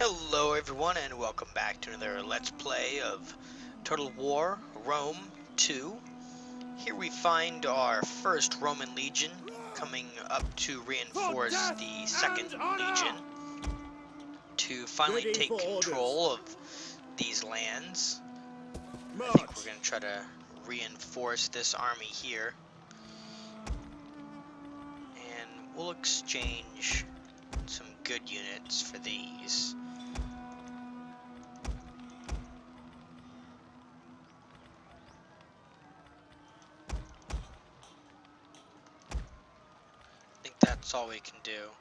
Hello everyone and welcome back to another Let's Play of Total War Rome 2. Here we find our first Roman legion coming up to reinforce the second legion to finally take control of these lands. I think we're going to try to reinforce this army here. And we'll exchange some good units for these. I think that's all we can do,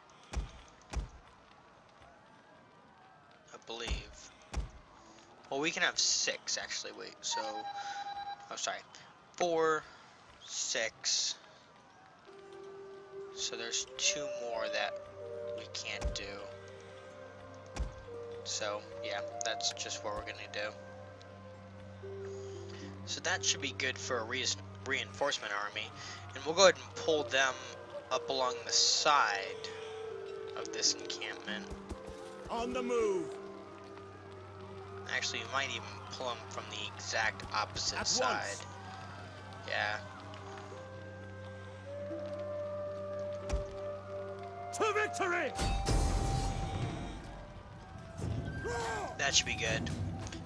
I believe. Well, we can have 6 actually. Wait, so oh, sorry, 4, 6. So there's 2 more that we can't do. So yeah, that's just what we're gonna do. So that should be good for a reinforcement army, and we'll go ahead and pull them up along the side of this encampment. On the move. Actually, we might even pull them from the exact opposite At side. once. Yeah. To victory! That should be good.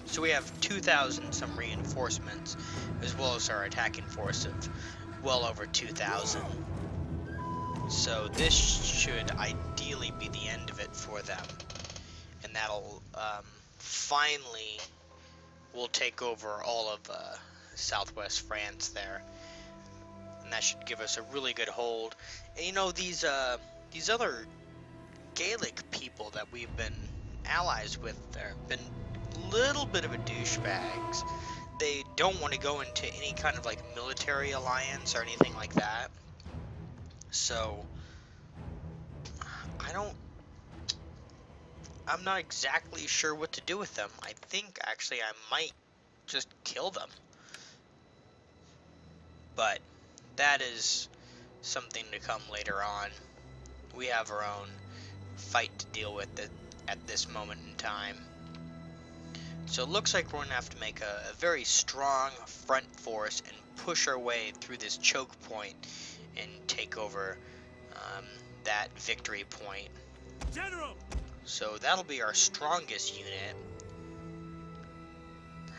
So we have 2,000 some reinforcements, as well as our attacking force of well over 2,000. So this should ideally be the end of it for them. And that'll finally will take over all of southwest France there. And that should give us a really good hold. And you know, these other Gaelic people that we've been allies with, they've been a little bit of a douchebags. They don't want to go into any kind of like military alliance or anything like that. So I'm not exactly sure what to do with them. I think actually I might just kill them. But that is something to come later on. We have our own fight to deal with at this moment in time. So it looks like we're going to have to make a very strong front force and push our way through this choke point and take over that victory point. General! So that'll be our strongest unit.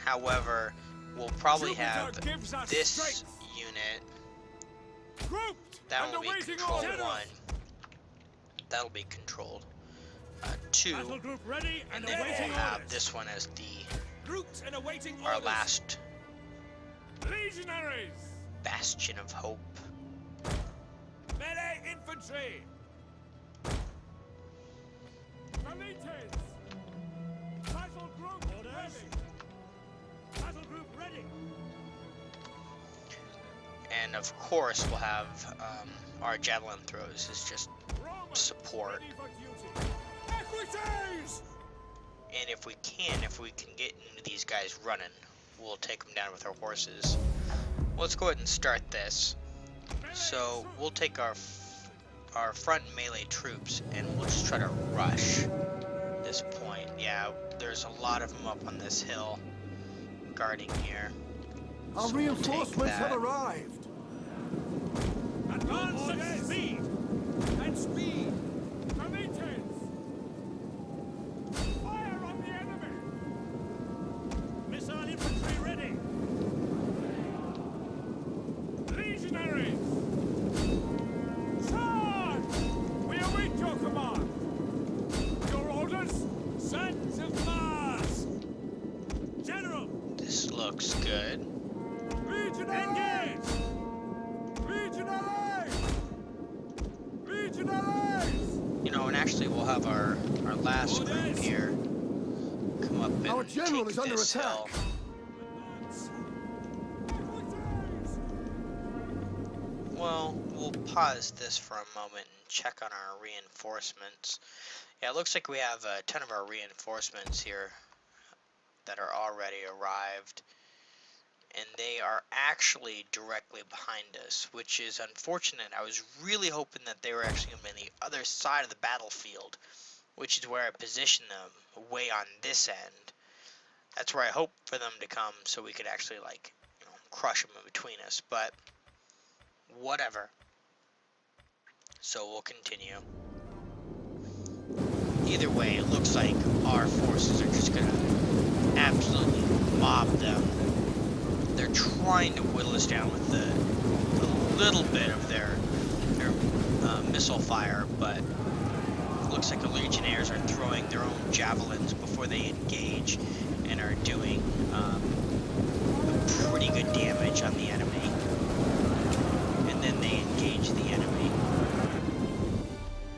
However, we'll probably have this unit that will be control 1. That'll be controlled 2, and then we'll have this one as our last Legionaries! bastion of hope. Melee infantry! Valites! Battle group ready! Battle group ready! And of course we'll have our javelin throws as just support. Ready for duty. Equities! And if we can get into these guys running, we'll take them down with our horses. Let's go ahead and start this. So we'll take our front melee troops and we'll just try to rush this point. Yeah, there's a lot of them up on this hill guarding here. Our So reinforcements have arrived. Advance at speed! At speed! Valites! Fire on the enemy! Missile infantry ready! Legionaries! Charge! We await your command! Your orders? Sons of Mars! General! This looks good. Engage! Legionaries! Legionaries! You know, and actually we'll have our last group here come up and Our general take is under this hill. attack. Well, we'll pause this for a moment and check on our reinforcements. Yeah, it looks like we have a ton of our reinforcements here that are already arrived. And they are actually directly behind us, which is unfortunate. I was really hoping that they were actually going to be on the other side of the battlefield, which is where I position them, way on this end. That's where I hope for them to come, so we could actually, like, you know, crush them in between us. But whatever. So we'll continue. Either way, it looks like our forces are just gonna absolutely mob them. They're trying to whittle us down with a little bit of their missile fire, but it looks like the Legionnaires are throwing their own javelins before they engage and are doing pretty good damage on the enemy. And then they engage the enemy.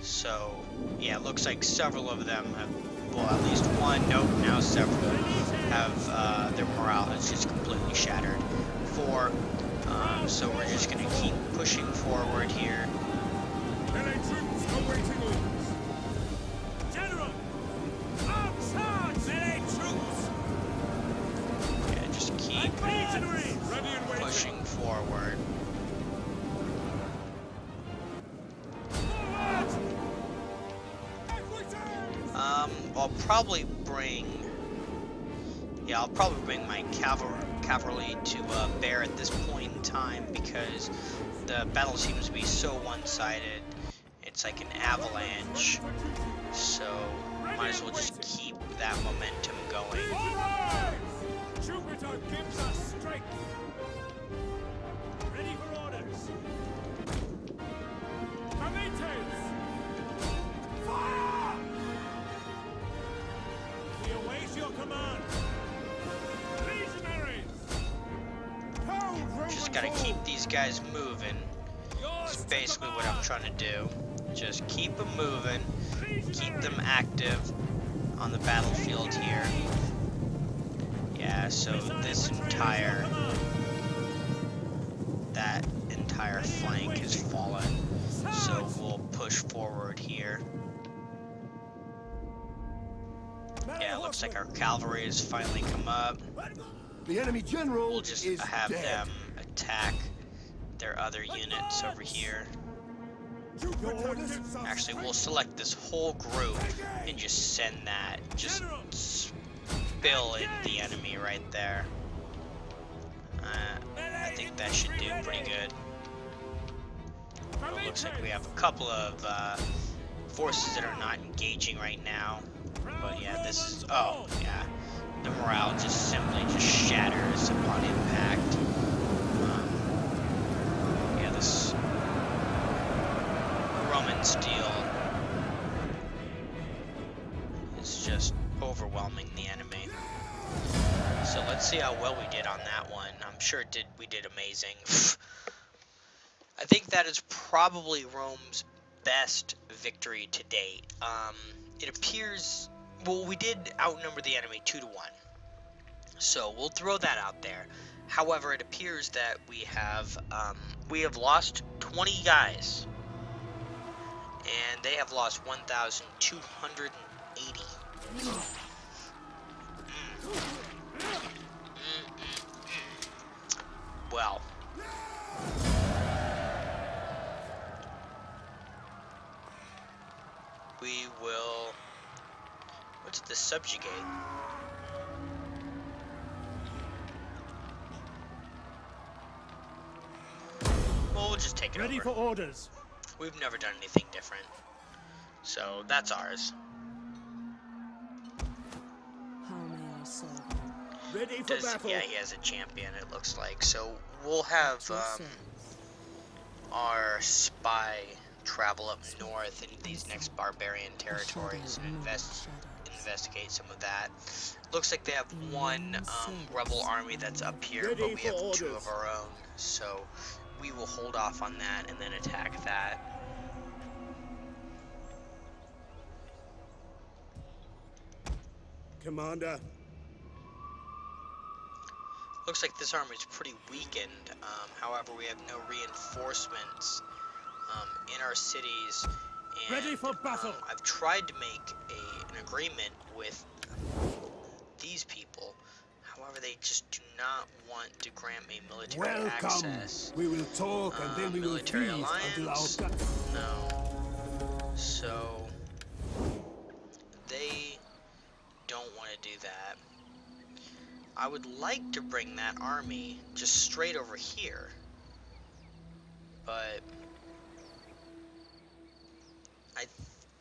So, yeah, it looks like several of them have, well, at least one, nope, now several have, their morale has just completely shattered. So we're just going to keep pushing forward here. Melee troops awaiting orders. General! On charge! Melee troops! Yeah, just keep pushing forward. I'll probably bring my cavalry to bear at this point in time, because the battle seems to be so one-sided. It's like an avalanche, so might as well just keep that momentum going. Jupiter gives us strength. Ready for orders. Prometheus! Fire! We await your command. Legionaries! Just gotta keep these guys moving. That's basically what I'm trying to do. Just keep them moving, keep them active on the battlefield here. Yeah, so that entire flank has fallen. So we'll push forward here. Yeah, it looks like our cavalry has finally come up. The enemy general We'll just is have dead. them attack their other units over here. Actually, we'll select this whole group and just send that, just spill in the enemy right there. I think that should do pretty good. It looks like we have a couple of forces that are not engaging right now. But yeah, this is, oh yeah, the morale just simply shatters upon impact. Yeah, this Roman steel is just overwhelming the enemy. So let's see how well we did on that one. I'm sure we did amazing. I think that is probably Rome's best victory to date. It appears, well, we did outnumber the enemy 2-1. So we'll throw that out there. However, it appears that we have lost 20 guys. And they have lost 1,280. Well. We will... What's the subjugate? Well, we'll just take it Ready over. for orders. We've never done anything different. So, that's ours. How may I serve you? Ready for battle. Yeah, he has a champion, it looks like. So, we'll have our spy travel up north into these next barbarian territories and investigate some of that. Looks like they have one rebel army that's up here, but we have 2 of our own. So we will hold off on that and then attack that. Commander. Looks like this army is pretty weakened. However, we have no reinforcements in our cities. And, Ready for battle. I've tried to make an agreement with these people. However, they just do not want to grant me military access. We will talk and then we will military feast until our alliance. No. So I would like to bring that army just straight over here, but I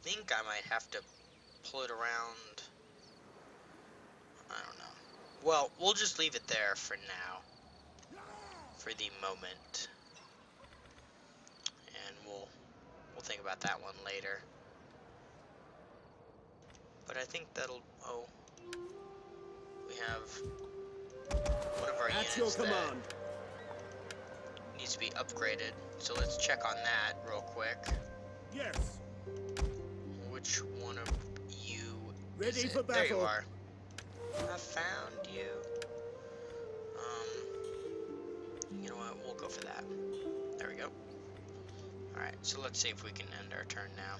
think I might have to pull it around. I don't know. Well, we'll just leave it there for now, for the moment, and we'll think about that one later. But I think that'll. Oh, we have one of our At your units that command. needs to be upgraded. So let's check on that real quick. Yes. Which one of you Ready is it? for There you battle. are. I found you. You know what? We'll go for that. There we go. Alright, so let's see if we can end our turn now.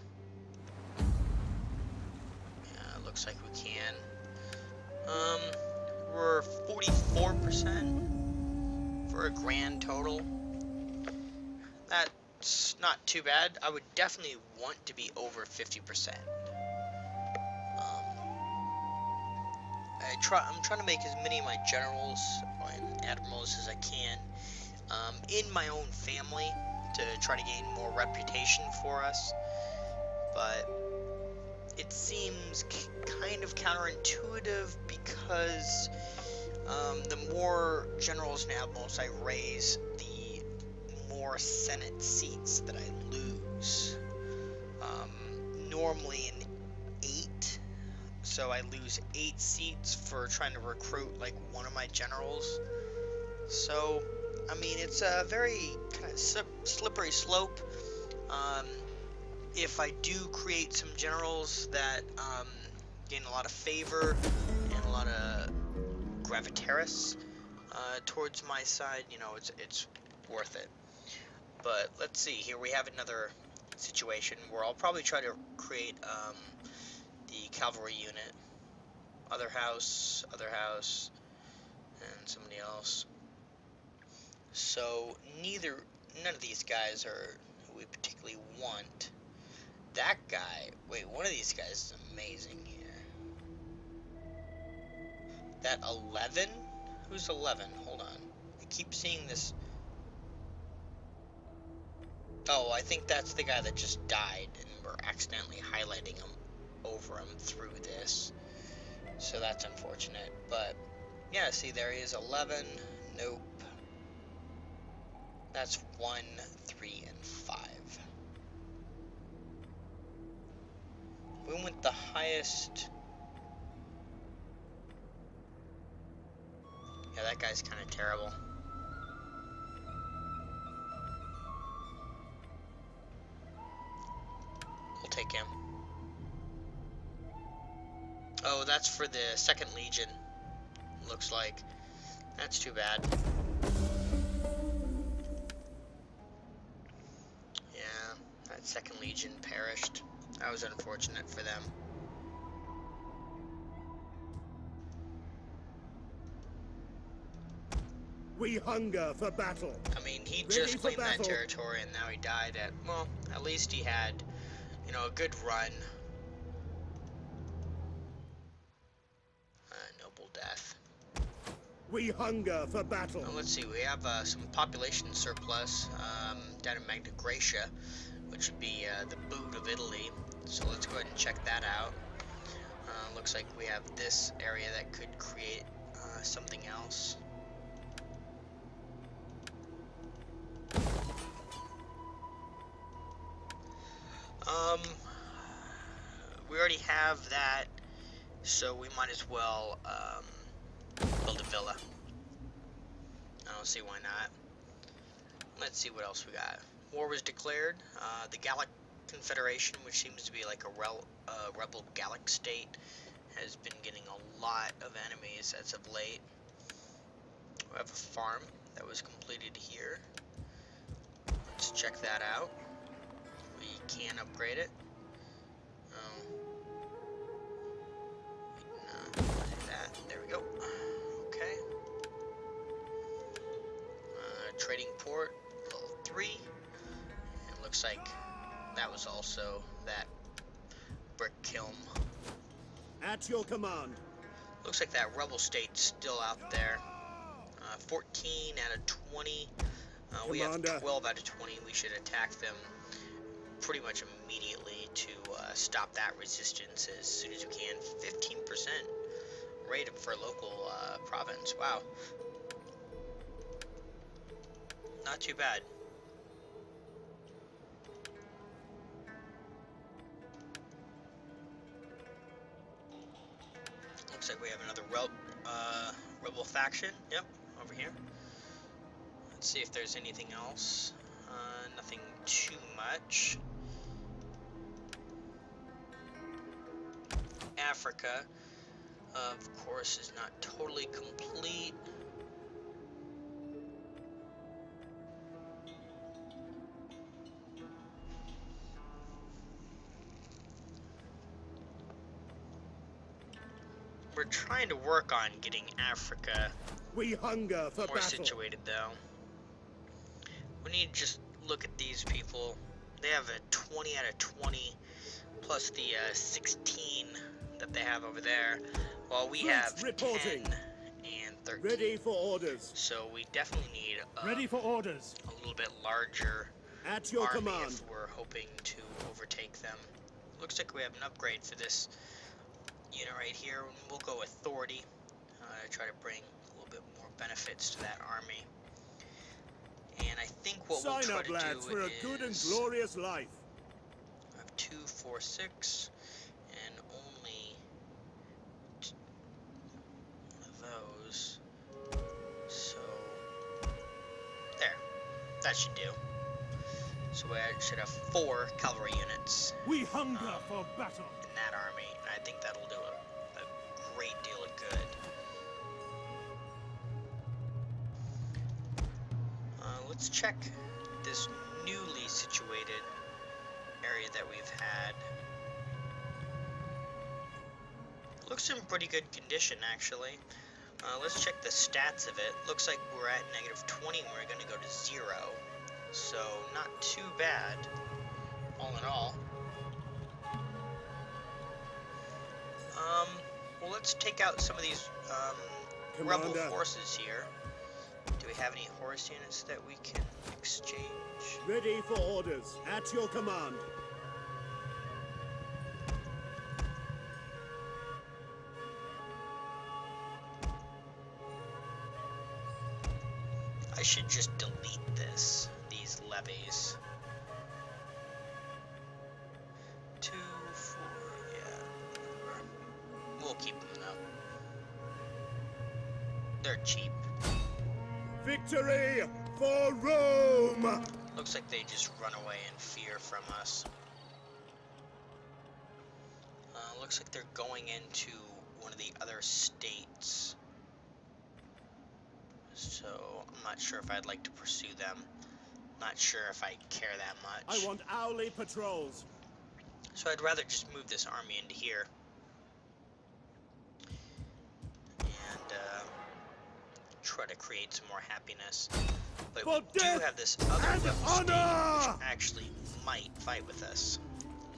Yeah, looks like we can. We're 44% for a grand total. That's not too bad. I would definitely want to be over 50%. I'm trying to make as many of my generals and admirals as I can in my own family to try to gain more reputation for us. But it seems kind of counterintuitive because the more generals and admirals I raise, the more Senate seats that I lose. Normally an 8, so I lose 8 seats for trying to recruit like one of my generals. So, I mean, it's a very kind of slippery slope. If I do create some generals that gain a lot of favor and a lot of gravitaris towards my side, you know, it's worth it. But let's see, here we have another situation where I'll probably try to create the cavalry unit. Other house, and somebody else. So none of these guys are who we particularly want. That guy, wait, one of these guys is amazing here. That 11? Who's 11? Hold on. I keep seeing this. Oh, I think that's the guy that just died, and we're accidentally highlighting him over him through this. So that's unfortunate. But, yeah, see, there he is, 11. Nope. That's 1, 3, and 5. We went the highest. Yeah, that guy's kind of terrible. We'll take him. Oh, that's for the 2nd Legion. Looks like. That's too bad. Yeah, that 2nd Legion perished. That was unfortunate for them. We hunger for battle. I mean, he Ready just for claimed that battle. territory and now he died at, well, at least he had, you know, a good run. Noble death. We hunger for battle. Well, let's see, we have some population surplus down in Magna Graecia, which would be the boot of Italy. So let's go ahead and check that out. Looks like we have this area that could create something else. We already have that, so we might as well build a villa. I don't see why not. Let's see what else we got. War was declared. The Gallic Confederation, which seems to be like a rebel Gallic state, has been getting a lot of enemies as of late. We have a farm that was completed here. Let's check that out. We can upgrade it. No, do that. There we go. Okay. Trading port, level 3. It looks like that was also that brick kiln. At your command. Looks like that rebel state's still out there. 14 out of 20. We have Commander. 12 out of 20. We should attack them pretty much immediately to stop that resistance as soon as we can. 15% rate for local province. Wow. Not too bad. Looks like we have another rebel faction. Yep, over here. Let's see if there's anything else. Nothing too much. Africa, of course, is not totally complete. We're trying to work on getting Africa We hunger for more battle. situated, though. We need to just look at these people. They have a 20 out of 20, plus the 16 that they have over there, while we Troops have reporting. 10 and 13. Ready for orders. So we definitely need Ready for orders. a little bit larger At your army command. if we're hoping to overtake them. Looks like we have an upgrade for this unit right here. We'll go authority to try to bring a little bit more benefits to that army. And I think what we'll Sign try up, to lads, do for a is good and glorious life. have 2, 4, 6, and only one of those. So there, that should do. So we should have 4 cavalry units We hunger for battle. in that army, and I think that'll do a great deal of good. Let's check this newly situated area that we've had. Looks in pretty good condition, actually. Let's check the stats of it. Looks like we're at -20 and we're going to go to 0. So, not too bad, all in all. Well, let's take out some of these rebel Commander. forces here. Do we have any horse units that we can exchange? Ready for orders. At your command. I should just delete these levies. 2, 4, yeah, whatever. We'll keep them though. They're cheap. Victory for Rome! Looks like they just run away in fear from us. Looks like they're going into one of the other states. So, I'm not sure if I'd like to pursue them. Not sure if I care that much. I want hourly patrols. So I'd rather just move this army into here. And, try to create some more happiness. But For we do death have this other and rebel state, honor! which actually might fight with us.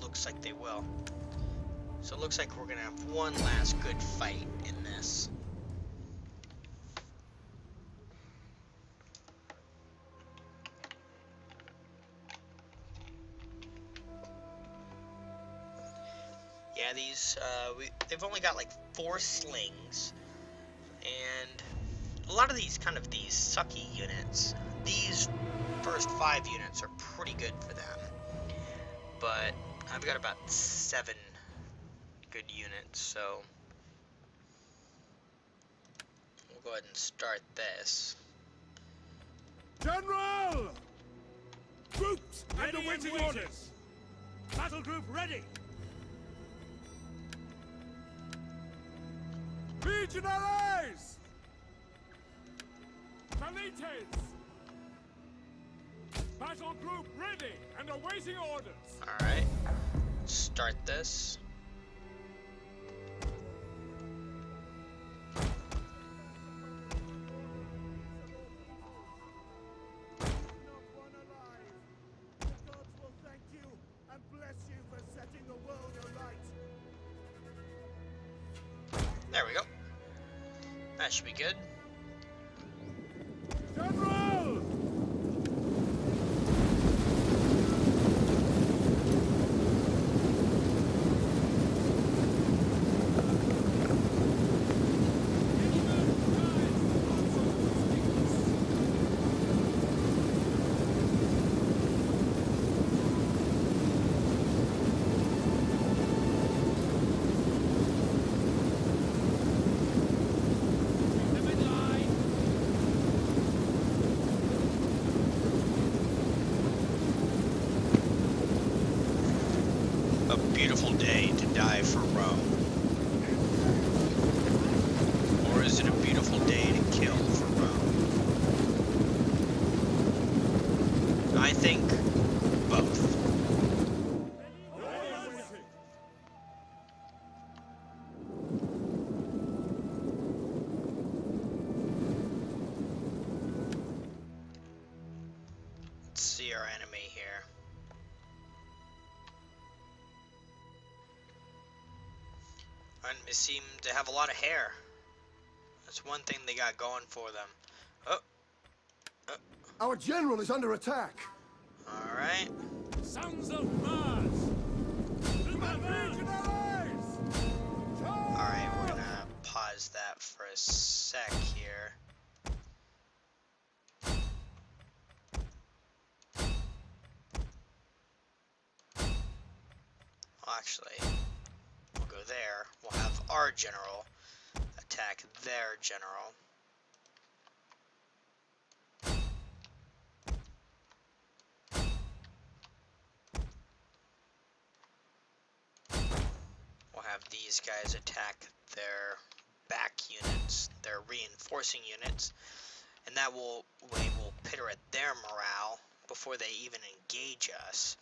Looks like they will. So it looks like we're gonna have one last good fight in this. Yeah, they've only got like 4 slings, and a lot of these sucky units, these first 5 units are pretty good for them, but I've got about 7 good units, so we'll go ahead and start this. General! Troops and Ready and awaiting waiting. orders. Battle group ready. Legionaries! Valites. Battle group ready and awaiting orders. Alright, start this. Not one alive. The gods will thank you and bless you for setting the world alight. There we go. That should be good. General! A beautiful day to die for Rome. Or is it a beautiful day to kill for Rome? I think both. Let's see our enemy here. Enemies seem to have a lot of hair. That's one thing they got going for them. Oh. Our general is under attack. Alright. Sons of Mars! Alright, we're gonna pause that for a sec here. Well, actually, we'll go there. We'll have our general attack their general. We'll have these guys attack their back units, their reinforcing units, and that way will pitter at their morale before they even engage us.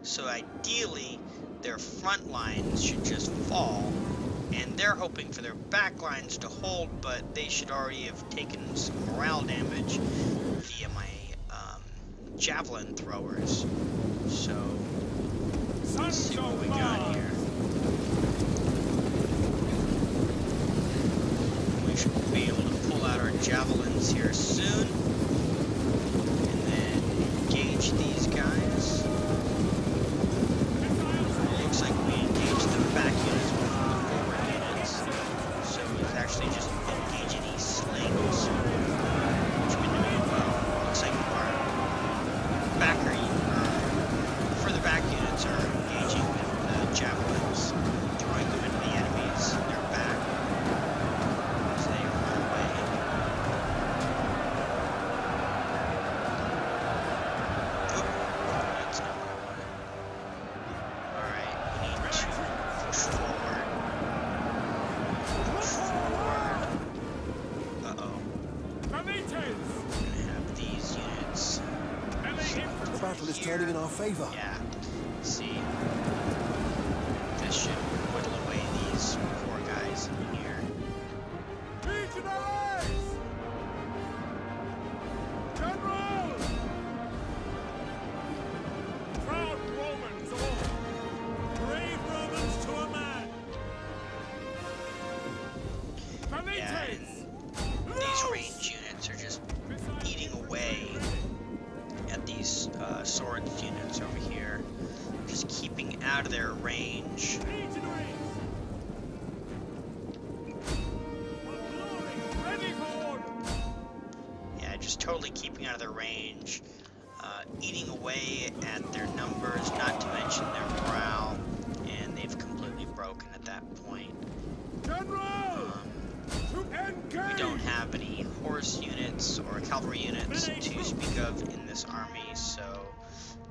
So ideally, their front lines should just fall, and they're hoping for their back lines to hold, but they should already have taken some morale damage via my javelin throwers. So, let's see what we got here. We should be able to pull out our javelins here soon, and then engage these guys. Looks like we engaged the back units before the forward units, so it's actually just engaging these slings, which we've been doing well. Looks like our further back units are engaging with the javelins, throwing them into the enemies in their back as they run away. Oop, that's not what I wanted. Alright, we need to push forward. Push forward. Uh-oh. We're gonna have these units. The battle is turning in our favor. Yeah. See. This should whittle away these poor guys in here. Legionnaires! General! Proud Romans all! Brave Romans to a man! Yeah, and these range units are just eating away at these swords units over here. Just keeping out of their range. Yeah, just totally keeping out of their range. Eating away at their numbers, not to mention their morale. And they've completely broken at that point. General! We don't have any horse units or cavalry units to speak of in this army, so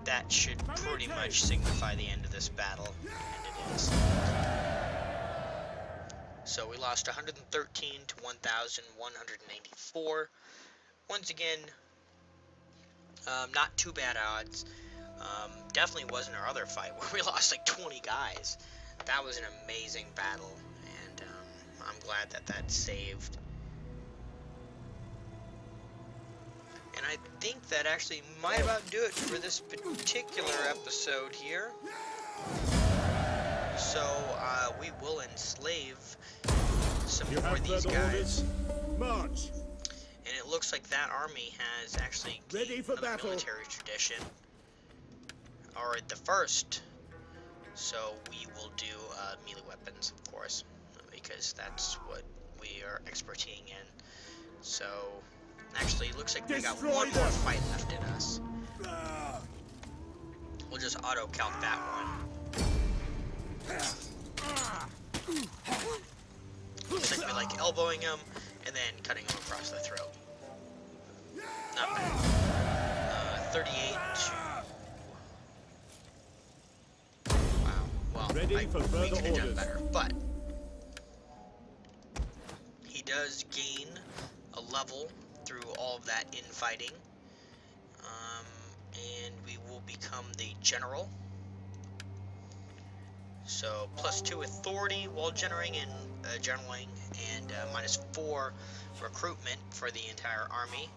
that should pretty much signify the end of this battle, and it is. So we lost 113 to 1,194. Once again, not too bad odds. Definitely wasn't our other fight where we lost like 20 guys. That was an amazing battle, and I'm glad that that saved. And I think that actually might about do it for this particular episode here. So we will enslave some more of these guys. March. And it looks like that army has actually Ready gained for another battle. military tradition. Or the first. So we will do melee weapons, of course, because that's what we are experting in. So, actually, it looks like we got Destroy one more them. fight left in us. We'll just auto-count that one. Looks like we like elbowing him, and then cutting him across the throat. Not bad. 38 to... Wow. Well, Ready for we further could have done orders. better, but... He does gain a level through all of that infighting. And we will become the general. So +2 authority while generaling and -4 recruitment for the entire army.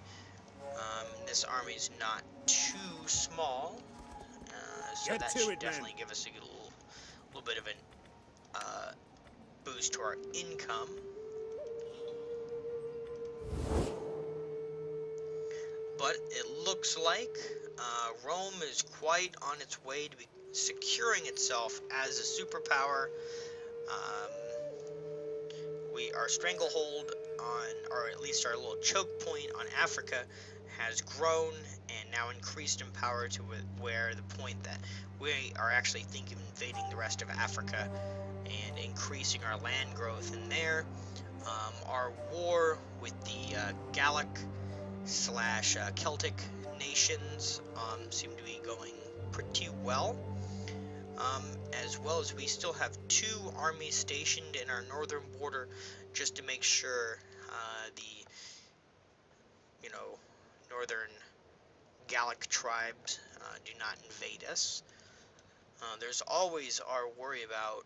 This army is not too small, so Get that to should it, definitely men. give us a little bit of an boost to our income. But it looks like Rome is quite on its way to be securing itself as a superpower. Our stranglehold on, or at least our little choke point on Africa, has grown and now increased in power to where the point that we are actually thinking of invading the rest of Africa and increasing our land growth in there. Our war with the Gallic / Celtic nations seem to be going pretty well. As well as we still have 2 armies stationed in our northern border just to make sure the northern Gallic tribes do not invade us. There's always our worry about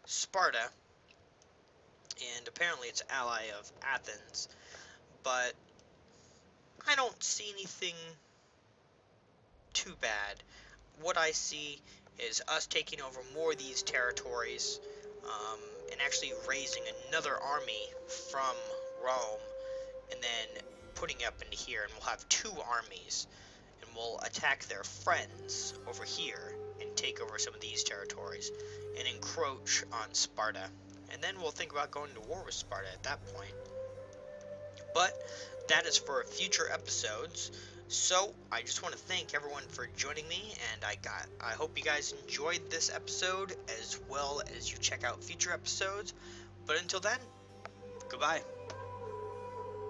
Sparta, and apparently it's ally of Athens, but I don't see anything too bad. What I see is us taking over more of these territories, and actually raising another army from Rome, and then putting up into here, and we'll have 2 armies, and we'll attack their friends over here, and take over some of these territories, and encroach on Sparta. And then we'll think about going to war with Sparta at that point. But that is for future episodes. So I just want to thank everyone for joining me, and I hope you guys enjoyed this episode as well as you check out future episodes. But until then, goodbye.